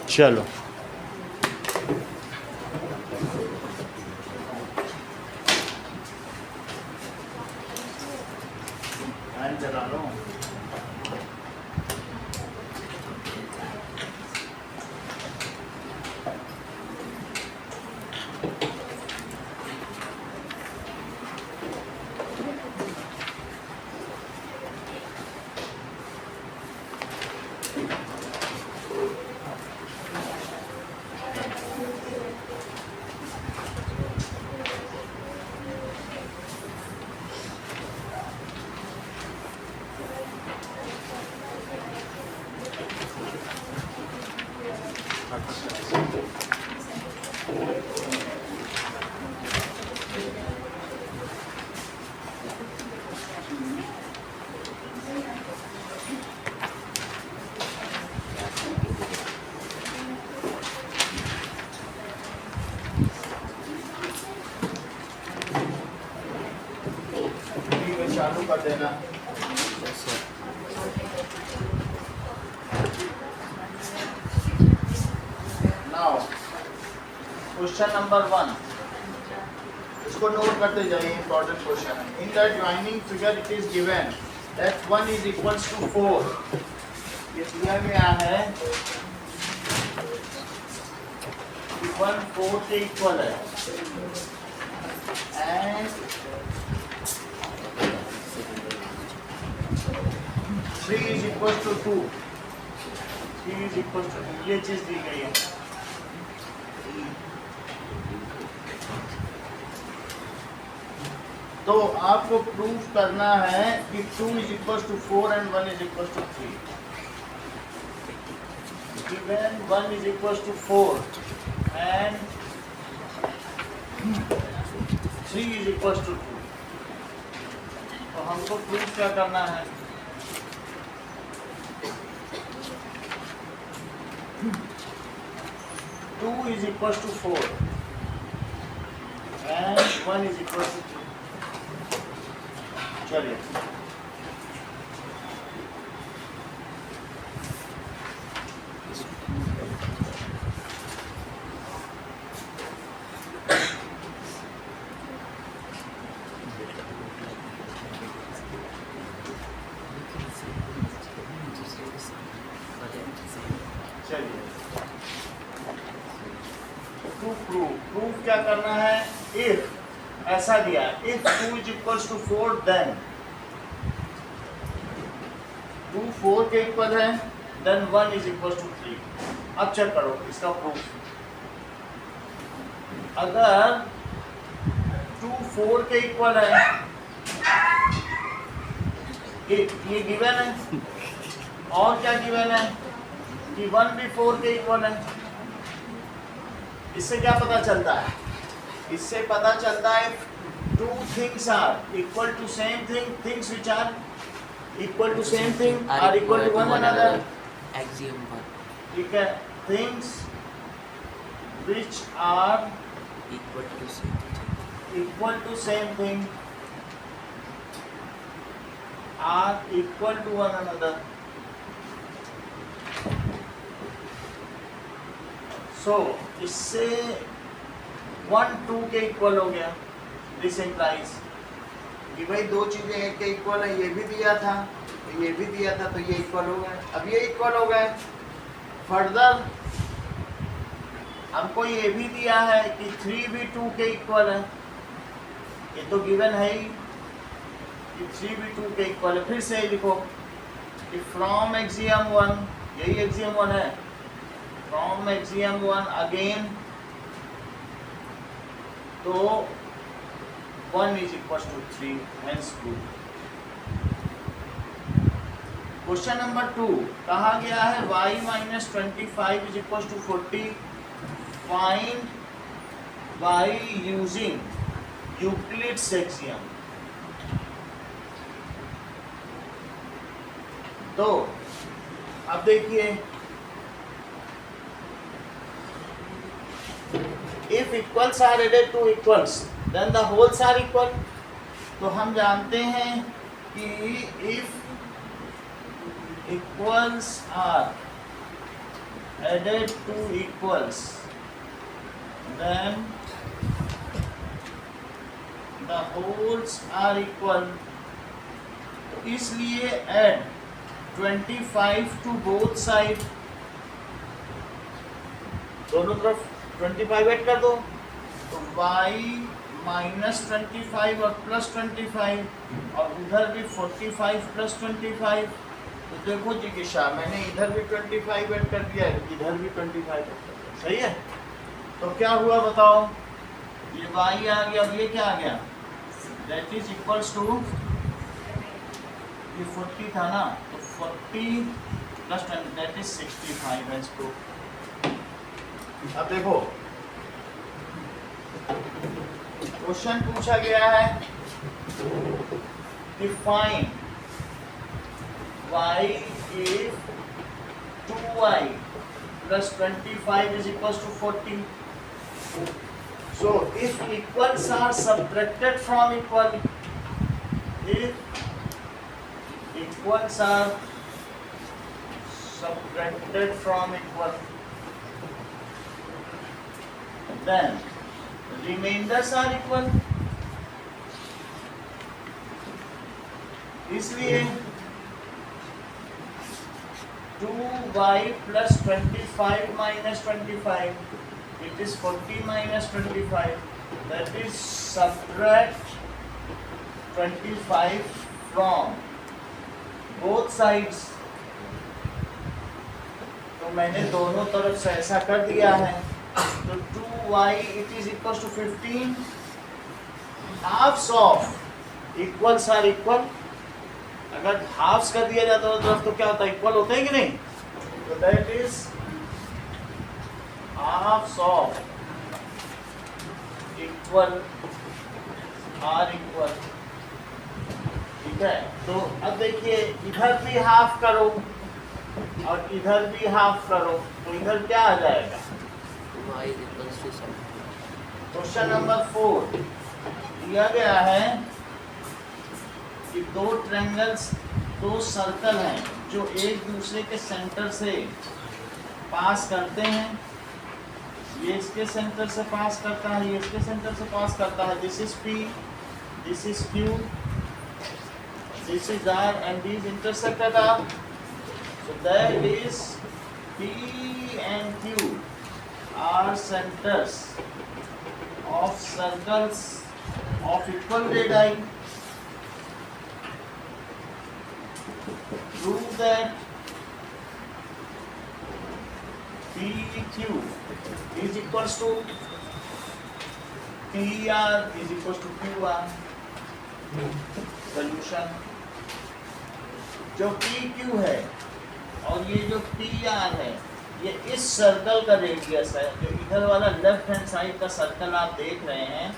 चलो चला लो। चालू कर देना। नाउ क्वेश्चन नंबर 1, इसको नोट करते जाइए, इंपॉर्टेंट क्वेश्चन है। In the joining figure it is given that 1 is equals to 4। ये दिया गया है कि 1 4 के इक्वल है and 3 is equals to 2। 3 is equals to 2, ये चीज दी गई है। तो आपको प्रूव करना है कि 2 is equals to 4 and 1 is equals to 3। Given 1 is equals to 4 and 3 is equals to 2, तो हमको प्रूव क्या करना है? 2 is equals to 4 and 1 is equals to 2। चलिए प्रूफ क्या करना है? इफ ऐसा दिया, if 2 is equals to 4 then 2 4 के इक्वल है, then 1 is equals to 3। अब चेक करो इसका प्रूफ। अगर 2 4 के इक्वल है, ये गिवन है, और क्या गिवन है कि 1 भी 4 के इक्वल है। इससे क्या पता चलता है? इससे पता चलता है two things are equal to same thing, things which are equal to same thing are equal to one another। axiom 1 ठीक है, things which are equal to same thing are equal to one another। So इससे 1 2 के equal हो गया। This implies कि भाई दो चीजें एक के इक्वल है, ये भी दिया था तो ये भी दिया था, तो ये इक्वल हो गए। अब ये इक्वल हो गए, फर्दर हमको ये भी दिया है कि 3 भी 2 के इक्वल है। ये तो गिवन है ही कि 3 भी 2 के इक्वल है। फिर से लिखो कि फ्रॉम एक्सियम 1, यही एक्सियम 1 है, फ्रॉम एक्सियम 1 अगेन, तो 1 is equals to 3 hence 2। Question number 2 कहा गया है y minus 25 is equals to 40, find by using Euclid's axiom। तो अब देखिए, if equals are added to equals then the wholes are equal। तो हम जानते हैं कि if equals are added to equals, then the wholes are equal. तो इसलिए add 25 to both side, दोनों तरफ 25 ऐड कर दो, तो y माइनस 25 और प्लस 25, और उधर भी 45 प्लस 25। तो देखो जिज्ञासा, मैंने इधर भी 25 ऐड कर दिया, इधर भी 25 ऐड कर दिया, सही है। तो क्या हुआ बताओ, ये y आ गया और ये क्या आ गया, दैट इज इक्वल्स टू, ये 40 था ना, तो 40 प्लस 20 दैट इज 65 है इसको। अब देखो क्वेश्चन पूछा गया है, define y if 2y plus 25 is equals to 40. So if equals are subtracted from equal, if equals are subtracted from equal, then remainders are equal. इसलिए 2y plus 25 minus 25, it is 40 minus 25, that is subtract 25 from both sides. तो मैंने दोनों तरफ से ऐसा कर दिया है, तो 2y it is equals to 15, halves of equals are equal. अगर हाफ्स कर दिया जाता है तरफ तो क्या होता है, इक्वल होते हैं कि नहीं, तो that is halves of equal are equal, ठीक है। तो अब देखिए इधर भी हाफ करो और इधर भी हाफ करो, तो इधर क्या आ जाएगा, y is equals to 7. Question number 4 दिया गया है कि दो ट्रायंगल्स, दो सर्कल हैं जो एक दूसरे के सेंटर से पास करते हैं, ये इसके सेंटर से पास करता है, ये इसके सेंटर से पास करता है, this is P, this is Q, this is R and these intersect at R. So that is P and Q are centers of circles of equal radii. Prove that PQ is equals to PR is equals to QR. Solution, जो PQ है और ये जो PR है, ये इस circle का radius है, जो इधर वाला लेफ्ट हैंड साइड का सर्कल आप देख रहे हैं,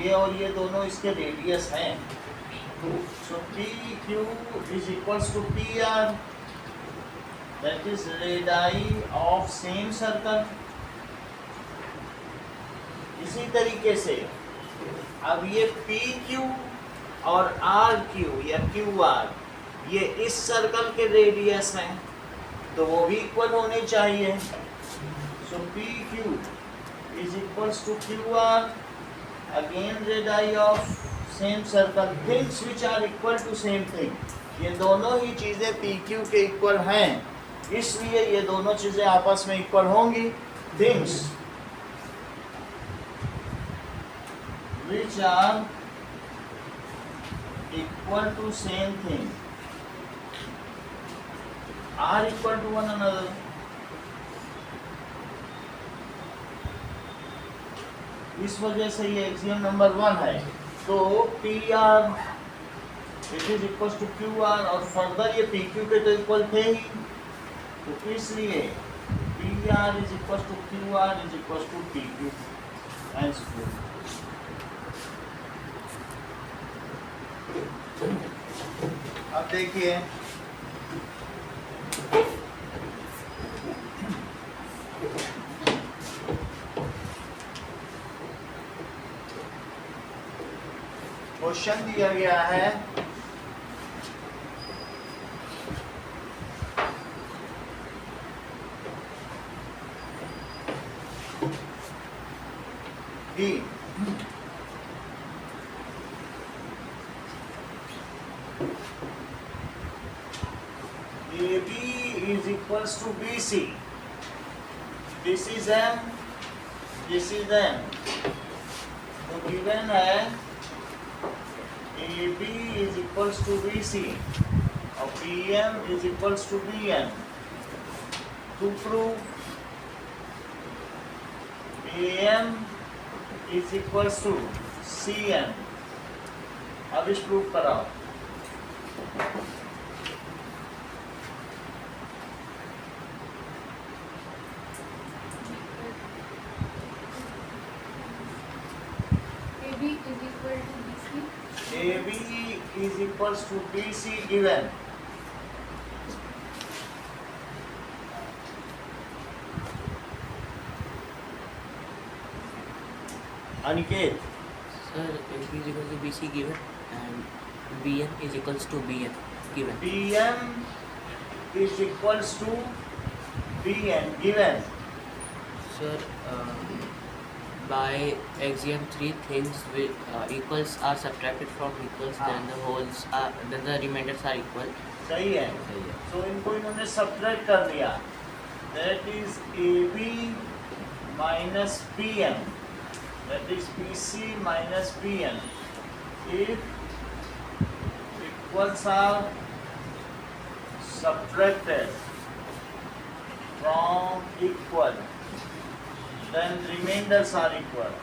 ये और ये दोनों इसके रेडियस हैं। So PQ is equals to PR, that is radii of same circle. इसी तरीके से अब ये PQ और RQ या QR ये इस सर्कल के रेडियस हैं, तो वो भी इक्वल होने चाहिए। So PQ is equals to QR, again radii of same circle, things which are equal to same thing, ये दोनों ही चीज़ें PQ के इक्वल हैं, इसलिए ये दोनों चीज़ें आपस में इक्वल होंगी। Things which are equal to same thing are equal to one another. इस वजह से ये एक्सियम नंबर 1 है। तो PR it is equal to QR, और फर्दर ये PQ के तो इक्वल थे ही, तो इसलिए PR is equal to QR is equal to PQ। अब देखिए क्वेश्चन दिया गया है B. AB is equals to BC. This is M. This is M. तो given है AB is equals to BC और BM is equals to BN. To prove AM is equals to CN. अब इस prove कराओ. AB is equals to BC given. Aniket, Sir, AB is equal to BC given and BN is equals to BN given. BM is equals to BN given. Sir, by axiom 3 things with equals are subtracted from equals, then the wholes are, then the remainders are equal. सही है. So इनको इन्होंने subtract कर दिया. That is AB minus BM. That is BC minus BN. If equals are subtracted from equal, then remainders are equal.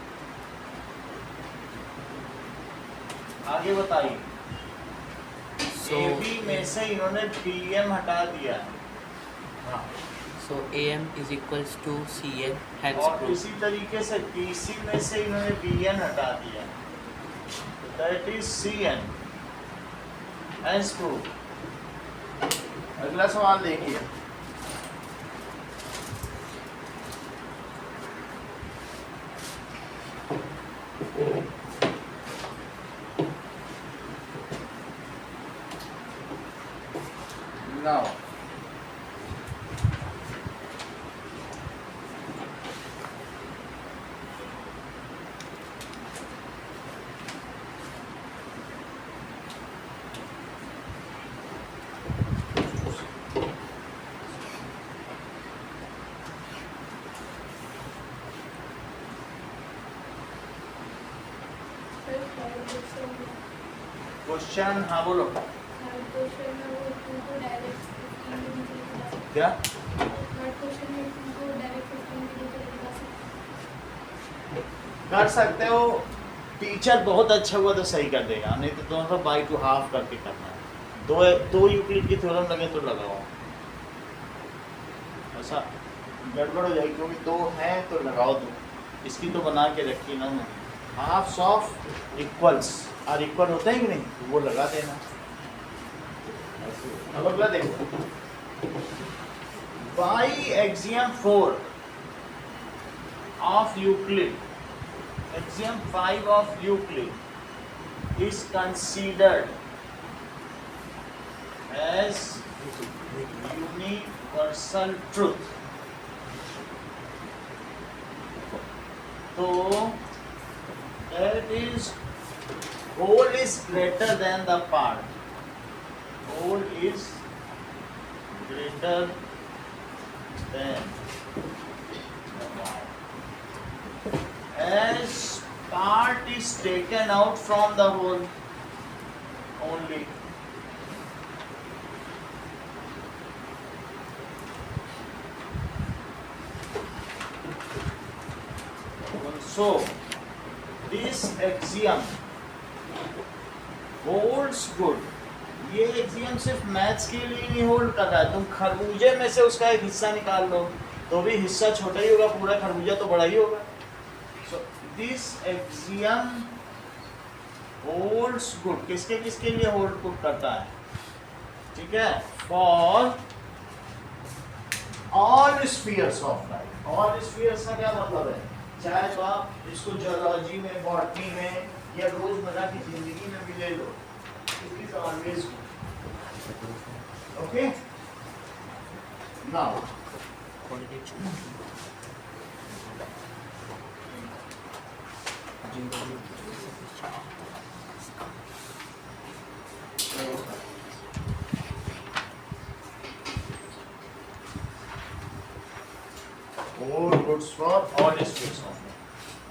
आगे बताइए. So AB में से इन्होंने BM हटा दिया. हाँ. So AM is equals to CN, hence और proof. इसी तरीके से BC में से इन्होंने BN हटा दिया. That is CN. Hence proof. अगला सवाल देखिए. Now, क्वेश्चन हाँ बोलो. क्या? कर सकते हो. टीचर बहुत अच्छा हुआ तो सही कर देगा, नहीं तो दोनों बाई टू हाफ करके करना है. दो यूक्लिड की थ्योरम लगे तो लगाओ. ऐसा गड़बड़ हो जाएगी क्योंकि दो हैं तो लगाओ दो. इसकी तो बना के रखी ना. हाफ्स ऑफ इक्वल्स और इक्वल होते हैं कि नहीं, तो वो लगा देना. अब अगला देखो. By axiom 4 of Euclid, axiom 5 of Euclid is considered as universal truth. So that is whole is greater than the part. Whole is greater than the part. As part is taken out from the whole only. So this axiom holds good. ये axiom सिर्फ maths के लिए नहीं hold कर रहा है. तुम खरबूजे में से उसका एक हिस्सा निकाल लो तो भी हिस्सा छोटा ही होगा, पूरा खरबूजा तो बड़ा ही होगा. So this axiom holds good. किसके किसके लिए होल्ड गुड करता है? ठीक है. For all spheres of life. All spheres का क्या मतलब है? चाहे तो आप इसको जियोलॉजी में, बॉटनी में या रोजमर्रा की जिंदगी में भी ले लो. It is always good. Okay? Now, All goods for all states of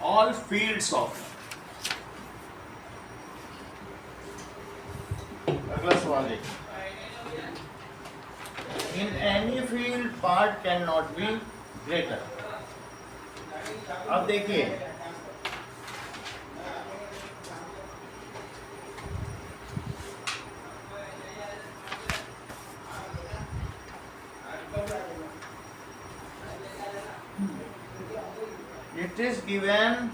all fields of. अगला सवाल देखिए. In any field, part cannot be greater. अब देखिए, it is given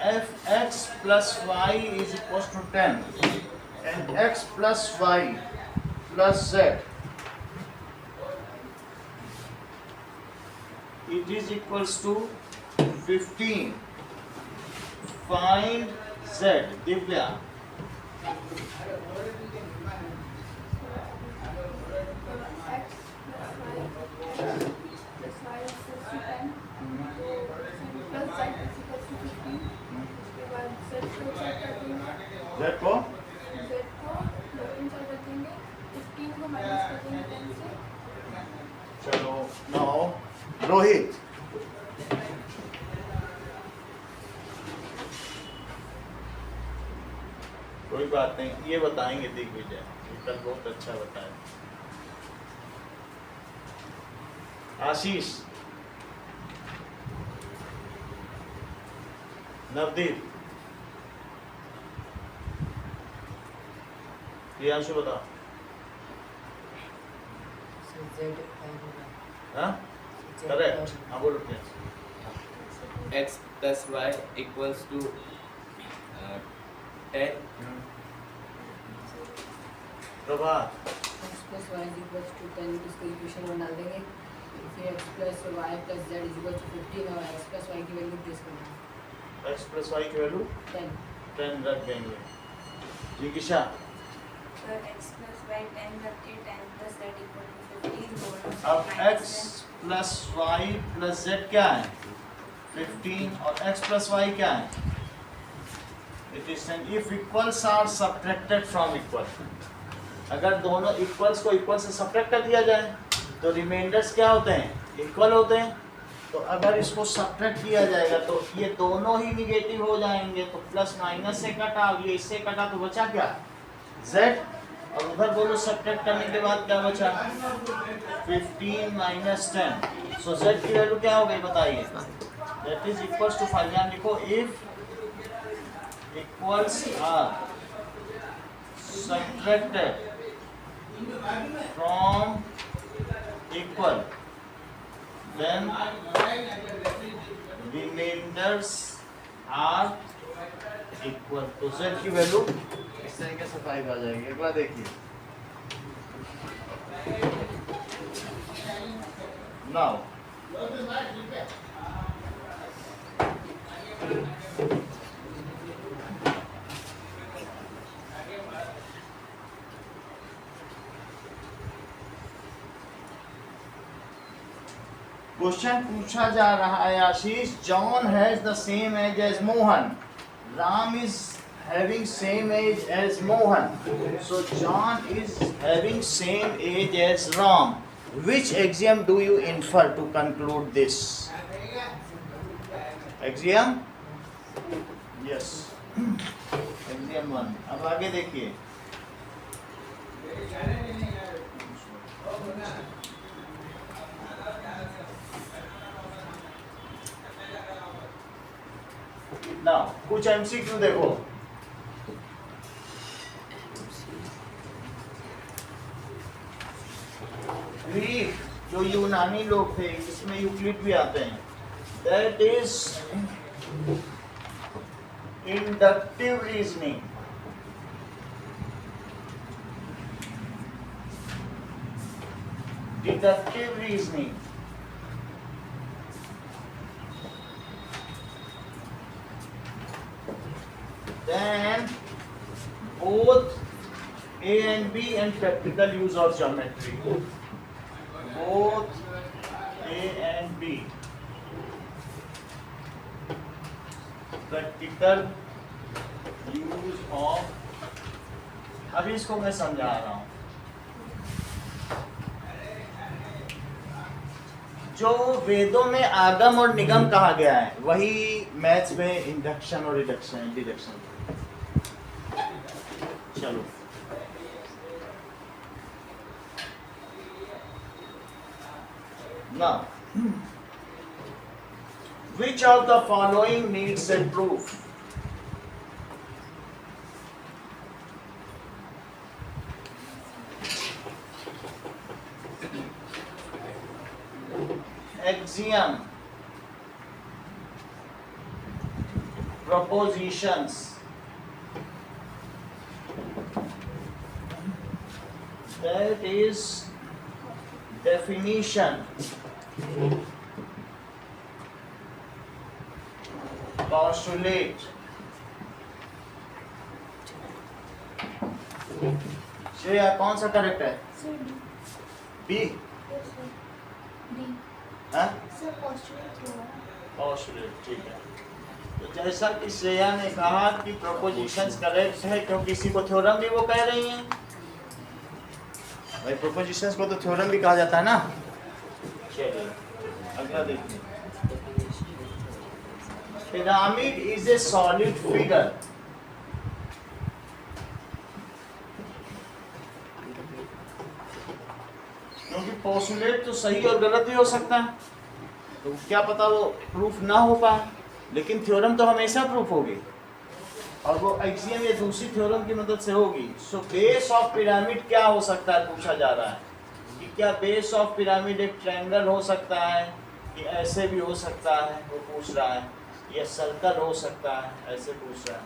fx plus y is equals to 10 and x plus y plus z, it is equals to 15. Find z. Divya. Z को चलो. Now Rohit. कोई बात नहीं, ये बताएंगे दिग्विजय, ये कल बहुत अच्छा बताया. आशीष. नवदीप. प्रियांशु बताओ. हाँ करेक्ट. हाँ बोलो Priyanshu. x plus y equals to 10. Prabhat. x plus y is equals to 10 इसको इक्वेशन में डाल देंगे. फिर x plus y plus z is equals to 15 और x plus y की वैल्यू प्लेस करना है. x plus y की वैल्यू 10 रख देंगे. जिकिशा. x plus y 10 रखिए, 10 plus z equal to 15 अब x plus y plus z क्या है? 15 और x plus y क्या है? It is 10. If equals are subtracted from equal, अगर दोनों इक्वल्स को इक्वल से सब्ट्रैक्ट कर दिया जाए तो रिमाइंडर्स क्या होते हैं? इक्वल होते हैं. तो अगर इसको सब्ट्रैक्ट किया जाएगा तो ये दोनों ही निगेटिव हो जाएंगे. तो प्लस माइनस से कटा, ये इससे कटा, तो बचा क्या? z. और उधर बोलो सब्ट्रैक्ट करने के बाद क्या बचा? 15 माइनस 10. सो z की वैल्यू क्या हो गई बताइए? That is equals to 5. यहाँ लिखो if equals are subtracted from equal, then remainders are equal. तो z की वैल्यू इस तरीके से 5 आ जाएगी. एक बार देखिए. Now क्वेश्चन पूछा जा रहा है Ashish. John has the same age as Mohan. Ram is having same age as Mohan. So John is having same age as Ram. Which axiom do you infer to conclude this? Axiom? Yes. Axiom 1. अब आगे देखिए. Now, कुछ MCQ देखो. Greek जो यूनानी लोग थे, इसमें यूक्लिड भी आते हैं. That is inductive reasoning. Deductive reasoning. Then both A and B and practical use of geometry. Both A and B. Practical use of, अभी इसको मैं समझा रहा हूं। जो वेदों में आगम और निगम कहा गया है वही मैथ्स में इंडक्शन और डिडक्शन। चलो, now which of the following needs a proof? Axiom, propositions, that is definition, postulate, Shreya कौन सा करेक्ट है? Sir, D. B? Yes, sir. D. हाँ? Sir, postulate theorem. postulate, ठीक है। तो जैसा कि श्रेया ने कहा कि प्रोपोजिशंस करेक्ट है क्योंकि इसी को थ्योरम भी वो कह रही हैं। भाई प्रोपोजिशंस को तो थ्योरम भी कहा जाता है ना। चलिए अगला देखिए। Pyramid is a solid figure. क्योंकि पोस्टुलेट तो सही और गलत भी हो सकता है, तो क्या पता वो प्रूफ ना हो पाए, लेकिन थ्योरम तो हमेशा प्रूफ होगी और वो एक्सियम या दूसरी थ्योरम की मदद से होगी। सो बेस ऑफ पिरामिड क्या हो सकता है पूछा जा रहा है कि क्या बेस ऑफ पिरामिड एक ट्रायंगल हो सकता है कि ऐसे भी हो सकता है, वो पूछ रहा है, या सर्कल हो सकता है, ऐसे पूछ रहा है।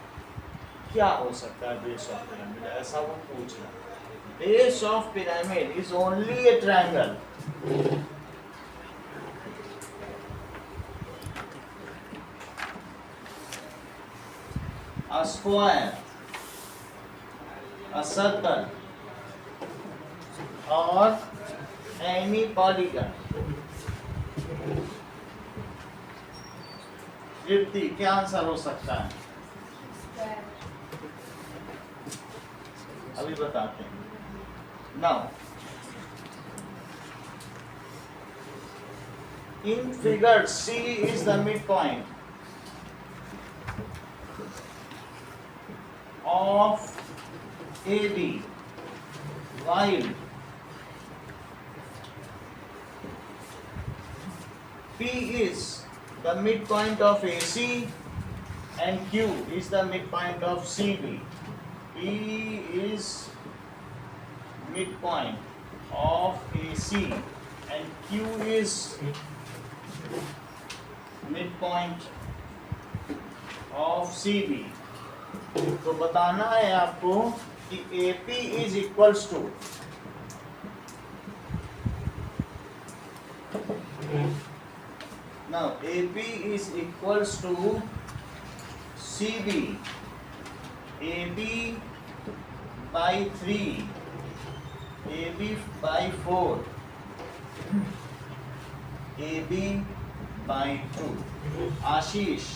क्या हो सकता है बेस ऑफ पिरामिड, ऐसा वो पूछ रहा है। Base of pyramid is only A triangle. A square, a circle, or any polygon. तृप्ति क्या आंसर हो सकता है? अभी बताते हैं। Now, in figure C is the midpoint of AB, while P is the midpoint of AC and Q is the midpoint of CB. P is midpoint of AC and Q is midpoint of CB. तो बताना है आपको कि AP is equals to now AP is equals to CB, AB by 3, AB by 4, AB by 2. आशीष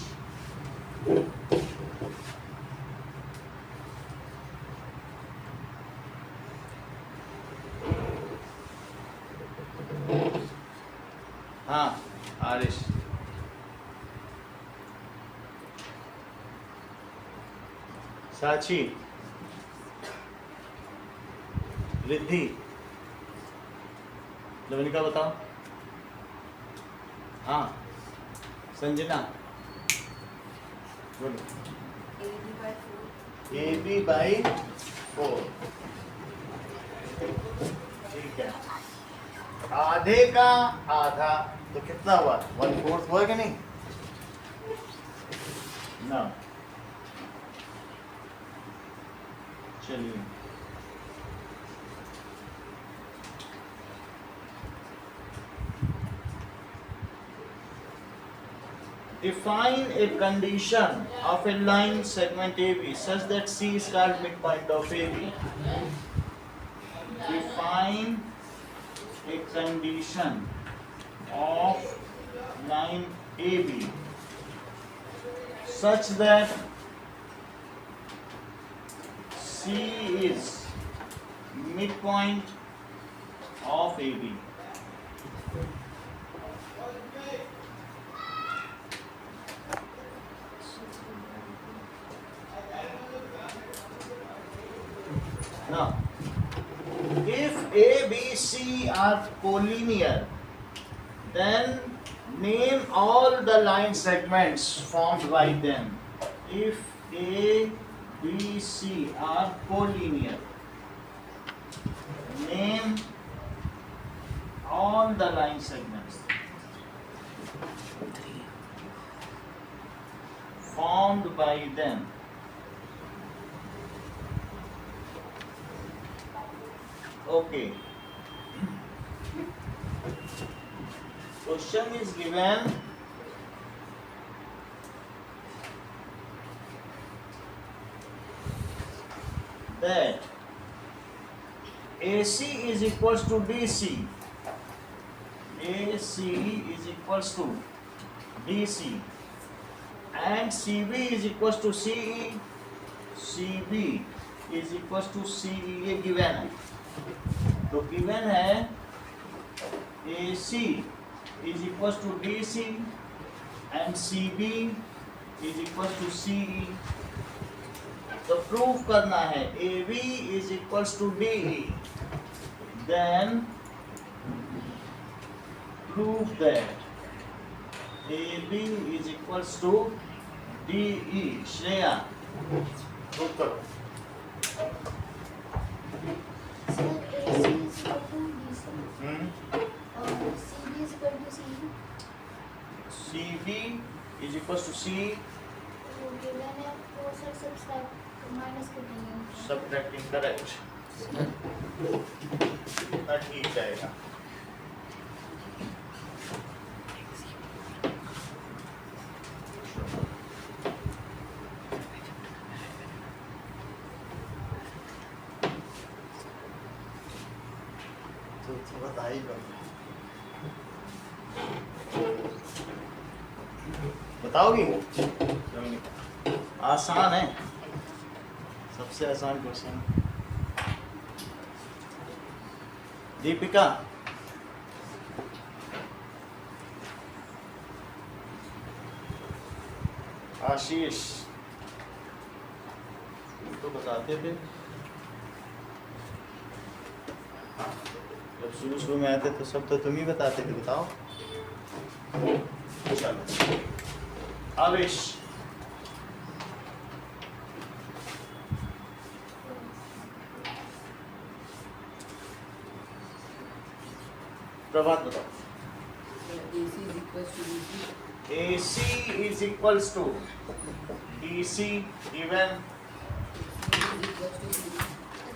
हाँ आरिश साची रिद्धि लवनिका बताओ। हाँ संजना बोलो। AB by 4 ठीक है। आधे का आधा तो कितना हुआ? 1/4 हुआ कि नहीं? ना चलिए define a condition of a line segment AB such that C is called midpoint of AB. Define a condition of line AB such that C is midpoint of AB. Now, if A, B, C are collinear, then name all the line segments formed by them. If A, B, C are collinear, name all the line segments formed by them. Okay. Question is given that AC is equals to DC. AC is equals to DC and CB is equals to CE. CB is equals to CE. ये given है. तो given है AC is equals to DC and CB is equals to CE. तो proof करना है AB is equals to DE. Then prove that AB is equals to DE. Shreya proof करो. Sir, AC is equal to DC. और CB is equal to CE. CB is equals to C. तो given है तो sir subtract minus कर देंगे. Subtracting correct. इतना ठीक जाएगा. तो बता ही दो. बताओगी? आसान है, सबसे आसान क्वेश्चन. दीपिका, आशीष, तो बताते थे जब शुरू में आते तो सब तो तुम ही बताते थे. बताओ. चलो आवेश. प्रभात बताओ. AC is equals to DC given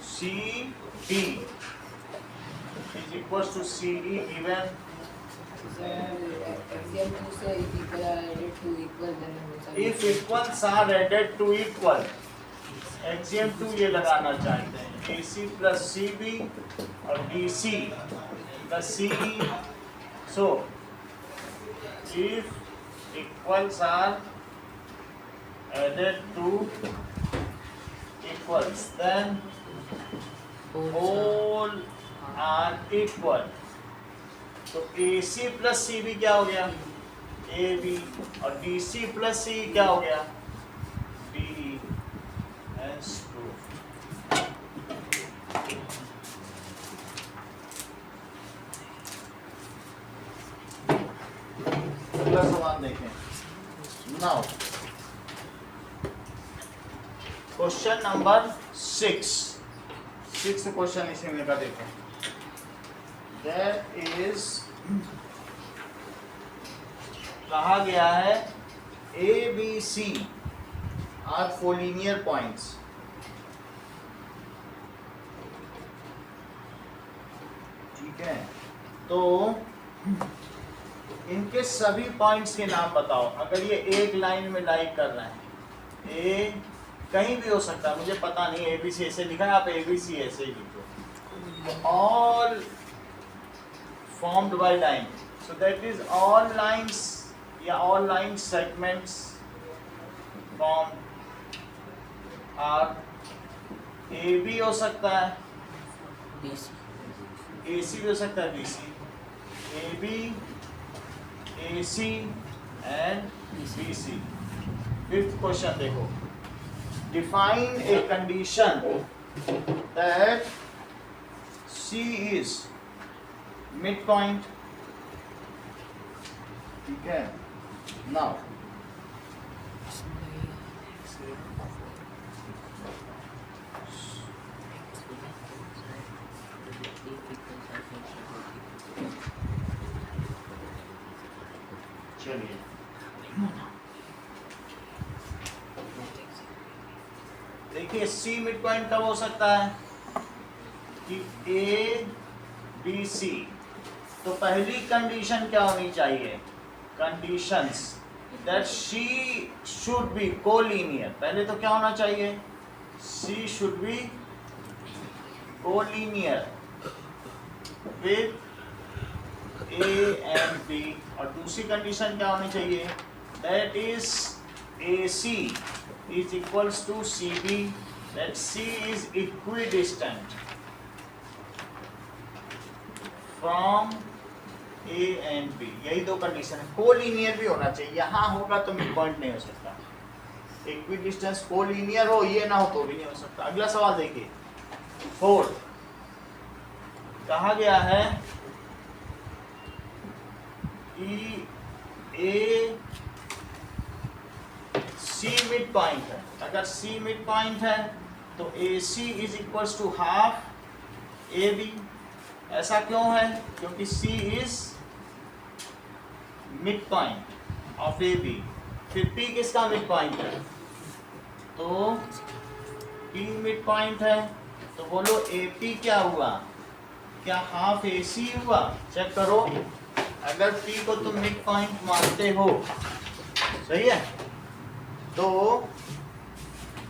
CB is equals to CE given. If equals are added to equal, axiom 2 ये लगाना चाहते हैं. AC plus CB और DC plus CE. So if equals are added to equals, then all are equal. तो AC plus CB क्या हो गया? AB. और DC plus CE क्या हो गया? DE. Hence proof. अगला सवाल देखें. Now question number 6. 6th question इसी में का देखो. That is कहा गया है A, B, C are collinear points. ठीक है, तो इनके सभी पॉइंट्स के नाम बताओ. अगर ये एक लाइन में लाई कर रहे हैं, ए कहीं भी हो सकता है, मुझे पता नहीं. ए बी सी ऐसे लिखा है, आप ए बी सी ऐसे ही लिखो. All formed by line, so that is all lines या all line segments from R, A B हो सकता है, BC. ए सी भी हो सकता है, B C, A B, A C and B C. Fifth question देखो, define a condition that C is mid point. ठीक है, नाउ चलिए, देखिए सी मिड पॉइंट कब हो सकता है कि ए बी सी। तो पहली कंडीशन क्या होनी चाहिए, conditions that C should be collinear. पहले तो क्या होना चाहिए, C should be collinear with A and B. और दूसरी कंडीशन क्या होनी चाहिए, that is A C is equals to CB, that C is equidistant from A and B। यही दो कंडीशन है। कोलिनियर भी होना चाहिए, यहाँ होगा तो मिड पॉइंट नहीं हो सकता। इक्विडिस्टेंस कोलिनियर हो, ये ना हो तो भी नहीं हो सकता। अगला सवाल देखिए, 4 कहा गया है कि ए सी मिड पॉइंट है। अगर सी मिड पॉइंट है तो A C is equals to half A B. ऐसा क्यों है, क्योंकि C is mid point of A B. फिर पी किसका मिड पॉइंट है, तो पी मिड पॉइंट है, तो बोलो ए पी क्या हुआ, क्या हाफ ए सी हुआ। चेक करो, अगर पी को तुम मिड पॉइंट मानते हो, सही है, तो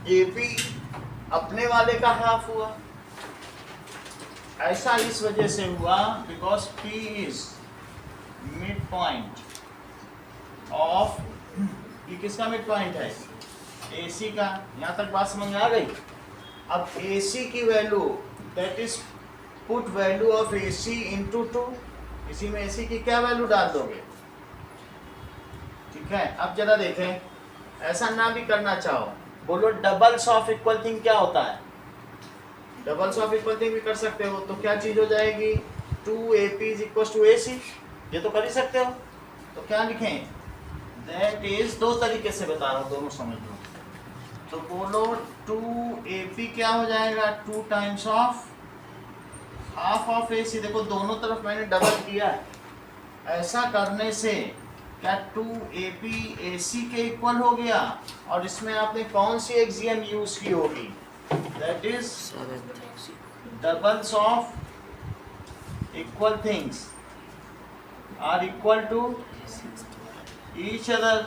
AP अपने वाले का हाफ हुआ। ऐसा इस वजह से हुआ because P is mid point of, P किसका मिड पॉइंट है, AC का। यहाँ तक बात समझ में आ गई। अब AC की value, that is put value of AC into 2। इसी में AC की क्या वैल्यू डाल दोगे, ठीक है। अब जरा देखें, ऐसा ना भी करना चाहो, बोलो डबल्स ऑफ इक्वल थिंग क्या होता है, डबल्स ऑफ इक्वल थिंग भी कर सकते हो। तो क्या चीज हो जाएगी, 2AP is equal to AC। ये तो कर ही सकते हो। तो क्या लिखें, दैट इज, दो तरीके से बता रहा हूँ, दोनों समझ लो। तो बोलो 2AP क्या हो जाएगा, 2 times of half of AC। देखो दोनों तरफ मैंने डबल किया है। ऐसा करने से क्या 2AP AC के इक्वल हो गया, और इसमें आपने कौन सी एक्सियम यूज की होगी, that is doubles of equal things are equal to each other.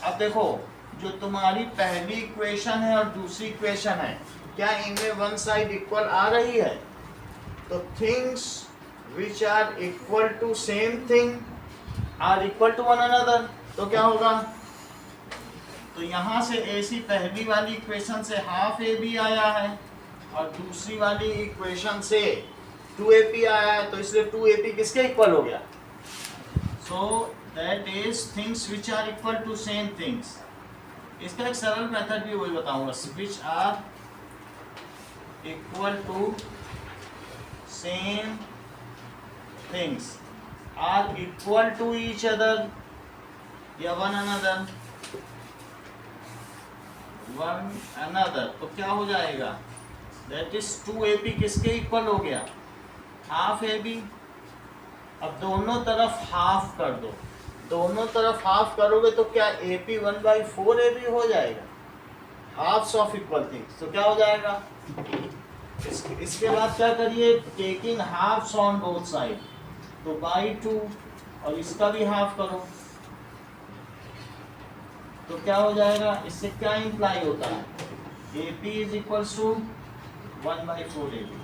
अब देखो, जो तुम्हारी पहली इक्वेशन है और दूसरी इक्वेशन है, क्या इनमें वन साइड इक्वल आ रही है। तो things which are equal to same thing are equal to one another. तो क्या होगा, तो यहाँ से AC पहली वाली इक्वेशन से हाफ AB आया है, और दूसरी वाली इक्वेशन से 2AP आया है, तो इसलिए 2AP किसके इक्वल हो गया। So that is things which are equal to same things. इसका एक सरल मेथड भी वही बताऊंगा, which are equal to same things are equal to each other या वन अनदर, वन अनदर। तो क्या हो जाएगा, दैट इज 2AP किसके इक्वल हो गया, हाफ AB। अब दोनों तरफ हाफ कर दो, दोनों तरफ हाफ करोगे तो क्या AP 1/4 AB हो जाएगा, हाफ्स ऑफ इक्वल थिंग्स। तो क्या हो जाएगा, इसके बाद क्या करिए, taking halves on both side, तो बाई 2, और इसका भी हाफ करो, तो क्या हो जाएगा। इससे क्या इंप्लाई होता है, AP is equal to 1/4 AB।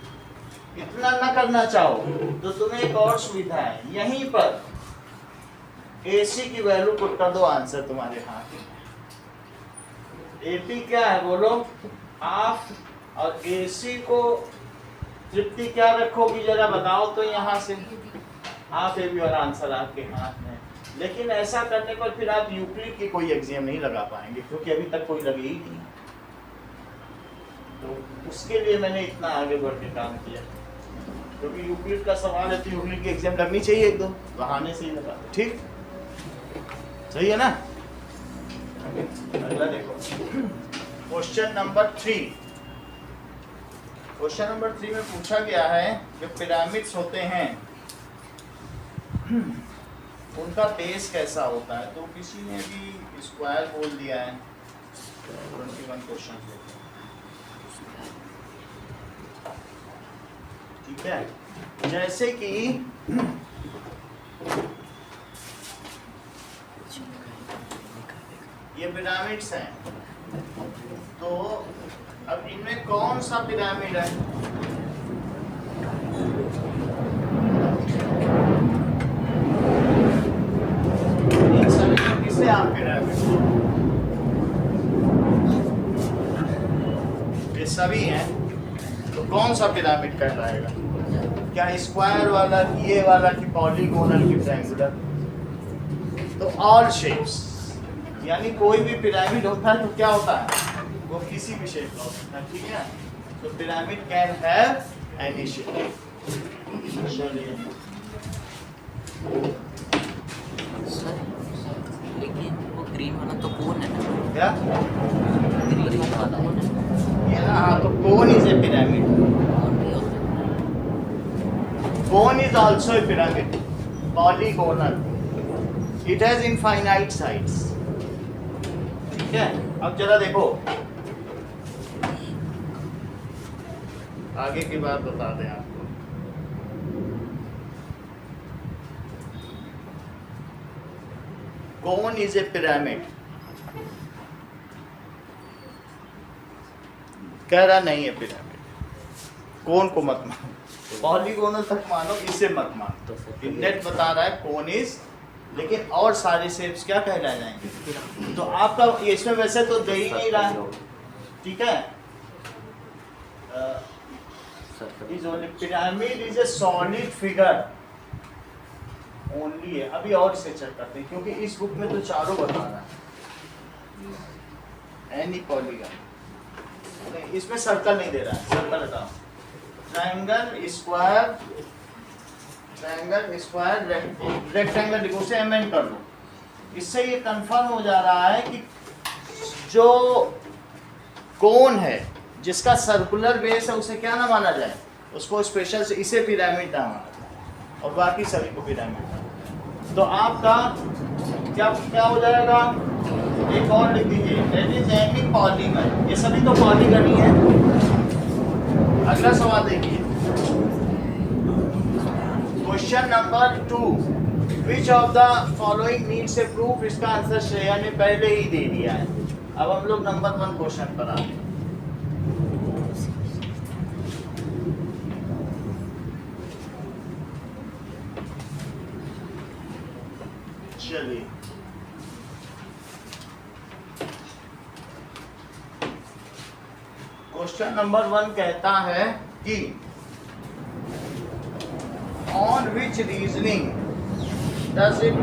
इतना ना करना चाहो तो तुम्हें एक और सुविधा है, यहीं पर AC की वैल्यू पुट कर दो, आंसर तुम्हारे हाथ में। AP क्या है बोलो, हाफ, और AC को तृप्ति क्या रखोगी जरा बताओ तो यहाँ से, हाफ AB और आंसर आपके हाथ में। लेकिन ऐसा करने पर फिर आप यूक्लिड की कोई एग्जाम नहीं लगा पाएंगे, क्योंकि अभी तक कोई लगे ही नहीं। तो उसके लिए मैंने इतना आगे बढ़ के काम किया, क्योंकि यूक्लिड का सवाल है तो यूक्लिड की एग्जाम लगनी चाहिए, एक दो बहाने से ही लगा। ठीक, सही है ना। अगला देखो, क्वेश्चन नंबर 3। क्वेश्चन नंबर 3 में पूछा गया है जो पिरामिड्स होते हैं उनका बेस कैसा होता है। तो किसी ने भी स्क्वायर बोल दिया है। 21 क्वेश्चन ठीक है। जैसे कि ये पिरामिड्स हैं, तो अब इनमें कौन सा पिरामिड है? इन सभी में किसे आप पिरामिड, ये सभी हैं, तो कौन सा पिरामिड कहलाएगा? क्या स्क्वायर वाला, ये वाला, कि पॉलीगोनल, की ट्रायंगुलर? तो ऑल शेप्स, यानी कोई भी पिरामिड होता है तो क्या होता है, वो किसी भी शेप का होता है। ठीक है, तो pyramid can have any shape. लेकिन वो ग्रीन वाला तो कोन है ना? क्या ग्रीन वाला कोन है ये ना? हाँ, तो कोन इज ए पिरामिड। कोन भी होता है। Cone is also a pyramid, polygonal, it has infinite sides. ठीक है, अब जरा देखो आगे की बात बता दें आपको। कोन इज ए पिरामिड, कह रहा नहीं है पिरामिड, कोन को मत मानो, पॉलीगोनल तक मानो, इसे मत मानो। तो नेट बता रहा है कोन इज, लेकिन और सारे शेप्स क्या कहलाए जाएंगे? तो आपका इसमें वैसे तो दे ही नहीं रहा है। ठीक है, is only pyramid is a solid figure only है। अभी और से चेक करते हैं, क्योंकि इस बुक में तो चारों बता रहा है। एनी पॉलीगन, इसमें सर्कल नहीं दे रहा है, सर्कल हटाओ। Triangle, square, triangle, square, rectangle, लिखो, उसे एमेंड कर लो। इससे ये कंफर्म हो जा रहा है कि जो कोन है जिसका सर्कुलर बेस है उसे क्या ना माना जाए, उसको स्पेशल से, इसे पिरामिड ना माना जाए, और बाकी सभी को पिरामिड। तो आपका क्या क्या हो जाएगा? एक और लिख दीजिए, दैट इज एनी पॉलीगन। ये सभी तो पॉलीगन ही है। अगला सवाल देखिए, question number 2, which of the following needs a proof. इसका आंसर श्रेया ने पहले ही दे दिया है। अब हम लोग नंबर 1 क्वेश्चन पर आते हैं। चलिए, क्वेश्चन नंबर 1 कहता है कि on which reasoning does it,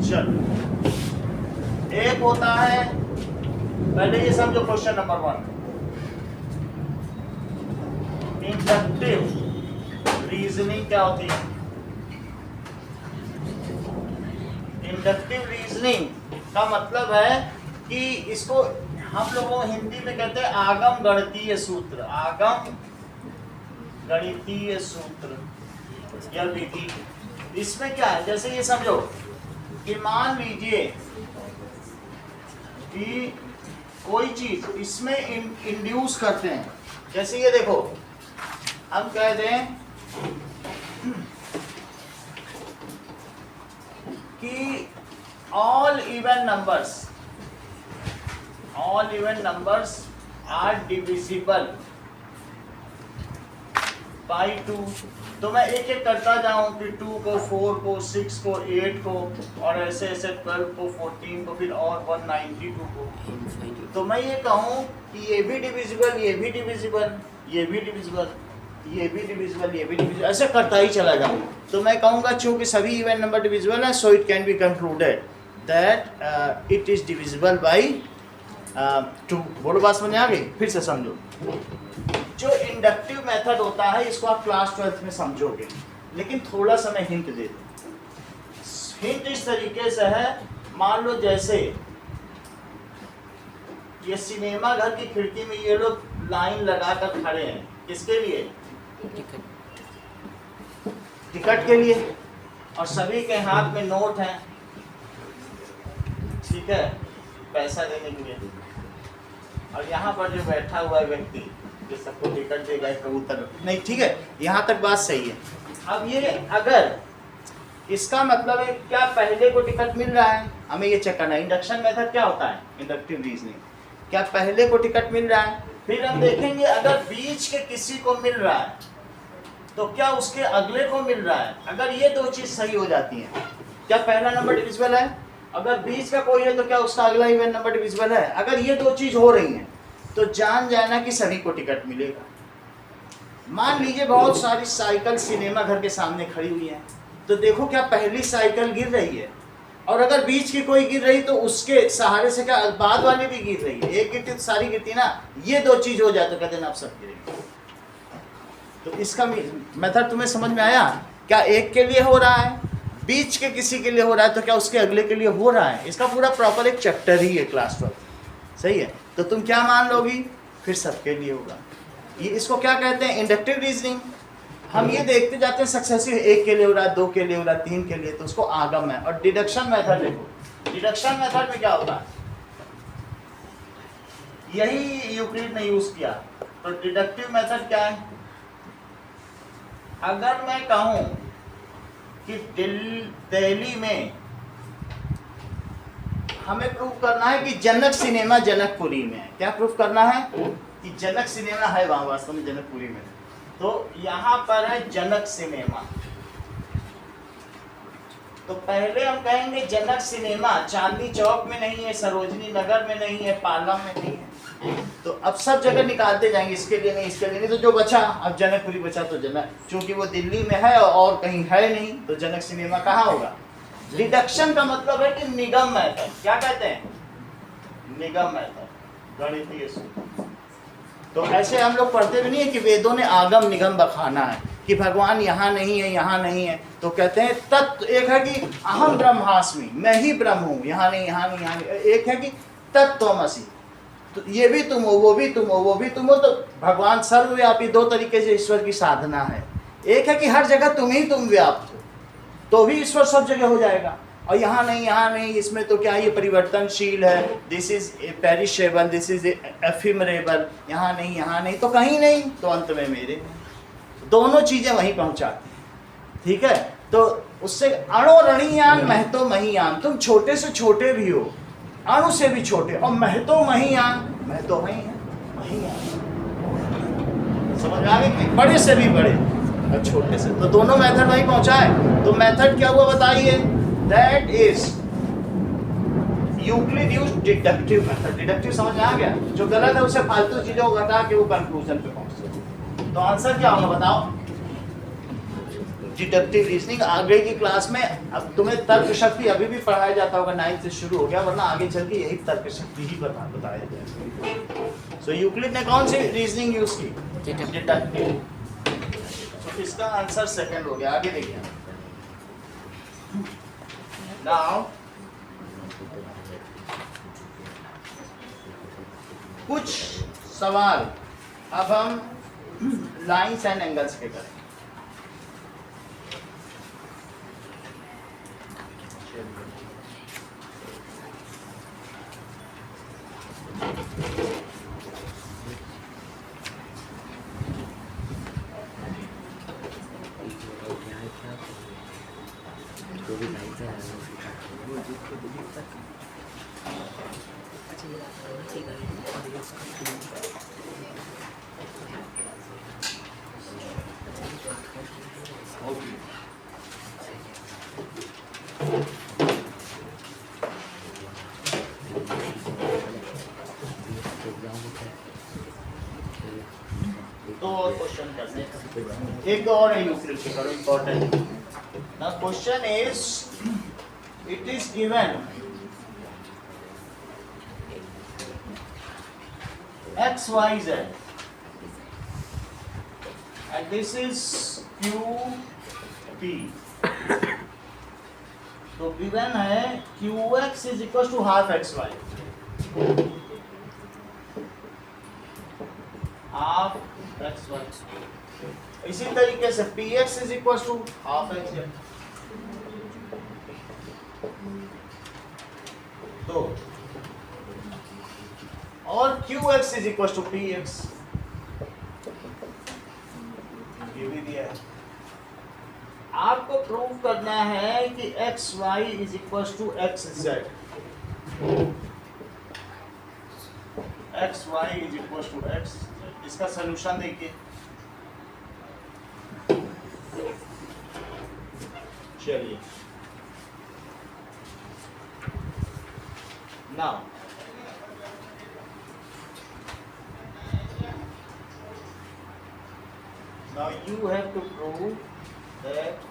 चल एक होता है, पहले ये समझो क्वेश्चन नंबर 1, इंडक्टिव रीजनिंग क्या होती है? इंडक्टिव रीजनिंग का मतलब है कि इसको हम लोगों हिंदी में कहते हैं आगम गणितीय सूत्र, आगम गणितीय सूत्र या विधि। इसमें क्या है, जैसे ये समझो कि मान लीजिए कि कोई चीज इसमें इंड्यूस करते हैं। जैसे ये देखो, हम कह दें कि all even numbers are divisible by 2। तो मैं एक एक करता जाऊं कि 2 को, 4 को, 6 को, 8 को, और ऐसे ऐसे 12 को, 14 को, फिर और 192 को। तो मैं ये कहूँ कि ये भी डिविजिबल, ये भी डिविजिबल, ये भी डिविजिबल, ये भी डिविजिबल, ये भी डिविजिबल, ऐसे करता ही चला जाऊँ। तो मैं कहूँगा चूँकि सभी इवन नंबर डिविजिबल है, so it can be concluded that it is divisible by 2। बोलो बात समझ आ गई? फिर से समझो। जो इंडक्टिव मेथड होता है इसको आप क्लास 12th में समझोगे, लेकिन थोड़ा सा मैं हिंट दे दूँ। हिंट इस तरीके से है, मान लो जैसे ये सिनेमा घर की खिड़की में ये लोग लाइन लगाकर खड़े हैं, किसके लिए? टिकट के लिए, और सभी के हाथ में नोट हैं, ठीक है, पैसा देने के लिए। और यहाँ पर जो बैठा हुआ व्यक्ति जो सबको टिकट देगा, कबूतर नहीं, ठीक है, यहाँ तक बात सही है। अब ये अगर इसका मतलब है क्या पहले को टिकट मिल रहा है, हमें ये चेक करना है। इंडक्शन मेथड क्या होता है? इंडक्टिव रीजनिंग, क्या पहले को टिकट मिल रहा है? फिर हम देखेंगे अगर बीच के किसी को मिल रहा है तो क्या उसके अगले को मिल रहा है। अगर ये दो चीज सही हो जाती है, क्या पहला नंबर डिविजिबल है? अगर बीच का कोई है तो क्या उसका अगला इवन नंबर डिविजिबल है? अगर ये दो चीज हो रही हैं तो जान जाना कि सभी को टिकट मिलेगा। मान लीजिए बहुत सारी साइकिल सिनेमा घर के सामने खड़ी हुई है, तो देखो क्या पहली साइकिल गिर रही है, और अगर बीच की कोई गिर रही तो उसके सहारे से क्या बाद वाली भी गिर रही है। एक गिरती तो सारी गिरती ना, ये दो चीज हो जाए तो कहते हैं आप सब गिरेंगे। तो इसका मेथड तुम्हें समझ में आया? क्या एक के लिए हो रहा है, बीच के किसी के लिए हो रहा है, तो क्या उसके अगले के लिए हो रहा है। इसका पूरा प्रॉपर एक चैप्टर ही है क्लास 12, सही है। तो तुम क्या मान लोगी? फिर सबके लिए होगा। ये इसको क्या कहते हैं? Inductive reasoning. हम ये देखते जाते हैं सक्सेसिव, एक के लिए हो रहा है, दो के लिए हो रहा है, तीन के लिए, तो उसको आगम है। और डिडक्शन मेथड देखो, डिडक्शन मेथड में क्या होता है, यही यूक्लिड ने यूज किया। तो डिडक्टिव मेथड क्या है? अगर मैं कहूं कि दिल्ली में हमें प्रूफ करना है कि जनक सिनेमा जनकपुरी में है। क्या प्रूफ करना है? कि जनक सिनेमा है वहां, वास्तव में जनकपुरी में। तो यहाँ पर है जनक सिनेमा, तो पहले हम कहेंगे जनक सिनेमा चांदनी चौक में नहीं है, सरोजनी नगर में नहीं है, पालम में नहीं है। तो अब सब जगह निकालते जाएंगे, इसके लिए नहीं, इसके लिए नहीं, तो जो बचा अब जनकपुरी बचा, तो जनक, चूंकि वो दिल्ली में है और कहीं है नहीं, तो जनक सिनेमा कहाँ होगा? डिडक्शन का मतलब है कि निगम मेथड। क्या कहते हैं? निगम मेथड, गणितीय सूत्र। तो ऐसे हम लोग पढ़ते भी नहीं है कि वेदों ने आगम निगम बखाना है कि भगवान यहाँ नहीं है, यहाँ नहीं है। तो कहते हैं तत्व, एक है कि अहम ब्रह्मास्मि, मैं ही ब्रह्म हूँ, यहाँ नहीं, यहाँ नहीं, यहाँ नहीं। एक है कि तत्त्वमसि, तो ये भी तुम हो, वो भी तुम हो, वो भी तुम हो। तो भगवान सर्वव्यापी, दो तरीके से ईश्वर की साधना है। एक है कि हर जगह तुम ही तुम व्याप्त हो, तो भी ईश्वर सब जगह हो जाएगा। और यहाँ नहीं, यहाँ नहीं, इसमें तो क्या ये परिवर्तनशील है, this is perishable, this is ephemerable, यहाँ नहीं, यहाँ नहीं, तो कहीं नहीं, तो अंत में मेरे दोनों चीजें वहीं पहुंचाती हैं, ठीक है। तो उससे अणु रणीयान महतो महियान, तुम छोटे से छोटे भी हो, अणु से भी छोटे, और महतो महियान, महतो वही है, महियान, समझ आ गई? बड़े से भी बड़े और छोटे से, तो दोनों मेथड वहीं पहुंचाए। तो मेथड क्या हुआ बताइए? That is Euclid use deductive method. Deductive समझ में आ गया? जो गलत है उसे फालतू चीजों को घटा के वो कंक्लूजन पे पहुंचते। तो आंसर क्या होगा बताओ? Deductive reasoning. आगे की क्लास में अब तुम्हें तर्क शक्ति अभी भी पढ़ाया जाता होगा, 9th से शुरू हो गया, वरना आगे चल के यही तर्क शक्ति ही बताया जाएगा। सो यूक्लिड ने कौन सी रीजनिंग यूज की? डिडक्टिव। तो इसका आंसर सेकंड हो गया। आगे देखिए। नाउ कुछ सवाल अब हम लाइंस एंड एंगल्स के करें। एक और है यूक्लिड के, करो important. Now question is, it is given X Y Z and this is q p। तो गिवन है qx is equals to half xy, half xy। इसी तरीके से px is equals to half xy। तो और qx is equals to px, ये भी दिया है। आपको प्रूव करना है कि X Y is equal to X Z, X Y is equal to X. इसका सोल्यूशन देखिए, चलिए now now you have to prove that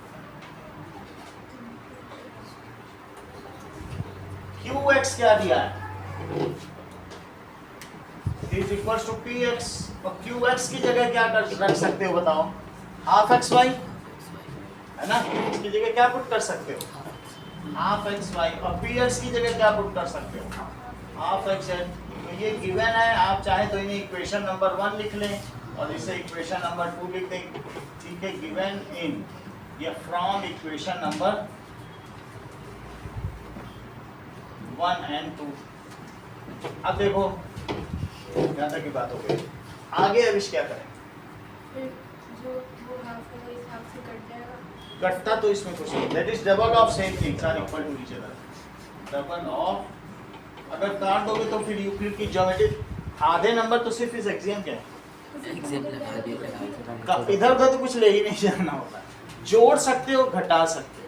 qx क्या दिया है is equals to px, और qx की जगह क्या रख सकते हो बताओ, हाफ एक्स वाई है ना, इसकी जगह क्या पुट कर सकते हो, हाफ एक्स वाई, और px की जगह क्या पुट कर सकते हो, हाफ एक्स जेड। तो ये गिवन है, आप चाहे तो इन्हें इक्वेशन नंबर 1 लिख लें और इसे इक्वेशन नंबर 2 लिख दें, ठीक है। गिवन इन या फ्रॉम इक्वेशन नंबर 1 एंड 2। अब देखो यहाँ तक की बात हो गई, आगे अब इस क्या करें, जो वो हाफ है वो इस हाफ से कट जाएगा। कटता तो इसमें कुछ नहीं, that is double of same things are equal to each other, double of. अगर काट दोगे तो फिर यूक्लिड की ज्योमेट्री आधे नंबर तो सिर्फ इस एक्सियम के हैं, इधर उधर तो कुछ ले ही नहीं जाना होता, जोड़ सकते हो घटा सकते हो।